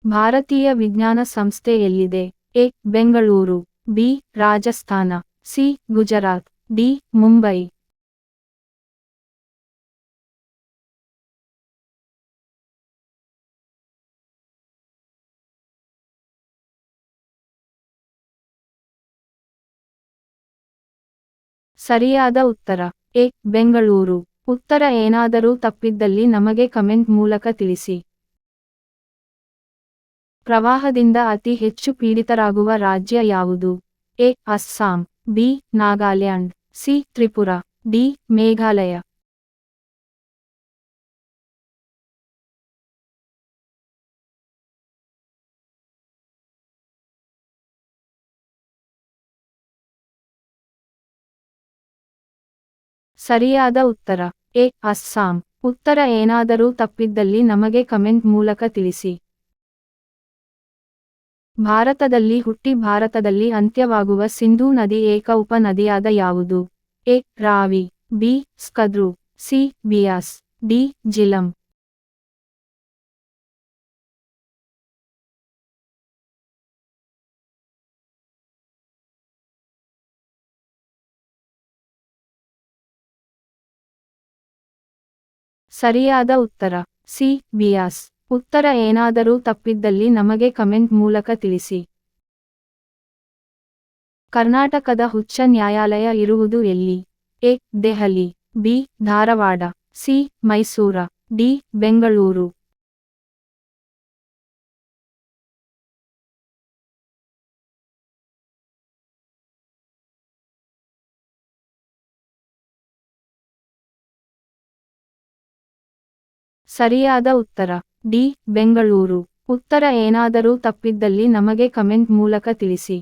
ಭಾರತೀಯ ವಿಜ್ಞಾನ ಸಂಸ್ಥೆ ಎಲ್ಲಿದೆ? A. Bengaluru, B. Rajasthan, C. Gujarat, D. Mumbai. ಸರಿಯಾದ ಉತ್ತರ ಎ. ಬೆಂಗಳೂರು. ಉತ್ತರ ಏನಾದರೂ ತಪ್ಪಿದ್ದಲ್ಲಿ ನಮಗೆ ಕಮೆಂಟ್ ಮೂಲಕ ತಿಳಿಸಿ. ಪ್ರವಾಹದಿಂದ ಅತಿ ಹೆಚ್ಚು ಪೀಡಿತರಾಗುವ ರಾಜ್ಯ ಯಾವುದು? A. Assam, B. Nagaland, C. Tripura, D. Meghalaya. ಸರಿಯಾದ ಉತ್ತರ ಎ. ಅಸ್ಸಾಂ. ಉತ್ತರ ಏನಾದರೂ ತಪ್ಪಿದ್ದಲ್ಲಿ ನಮಗೆ ಕಮೆಂಟ್ ಮೂಲಕ ತಿಳಿಸಿ. ಭಾರತದಲ್ಲಿ ಹುಟ್ಟಿ ಭಾರತದಲ್ಲಿ ಅಂತ್ಯವಾಗುವ ಸಿಂಧೂ ನದಿ ಏಕ ಉಪನದಿಯಾದ ಯಾವುದು? A. Ravi, B. Shatadru, C. Beas, D. Jhelum. ಸರಿಯಾದ ಉತ್ತರ ಸಿ. ಬಿಯಾಸ್. ಉತ್ತರ ಏನಾದರೂ ತಪ್ಪಿದ್ದಲ್ಲಿ ನಮಗೆ ಕಮೆಂಟ್ ಮೂಲಕ ತಿಳಿಸಿ. ಕರ್ನಾಟಕದ ಉಚ್ಚ ನ್ಯಾಯಾಲಯ ಇರುವುದು ಎಲ್ಲಿ? A. Delhi, B. Dharwad, C. Mysore, D. Bengaluru. ಸರಿಯಾದ ಉತ್ತರ ಡಿ. ಬೆಂಗಳೂರು. ಉತ್ತರ ಏನಾದರೂ ತಪ್ಪಿದ್ದಲ್ಲಿ ನಮಗೆ ಕಮೆಂಟ್ ಮೂಲಕ ತಿಳಿಸಿ.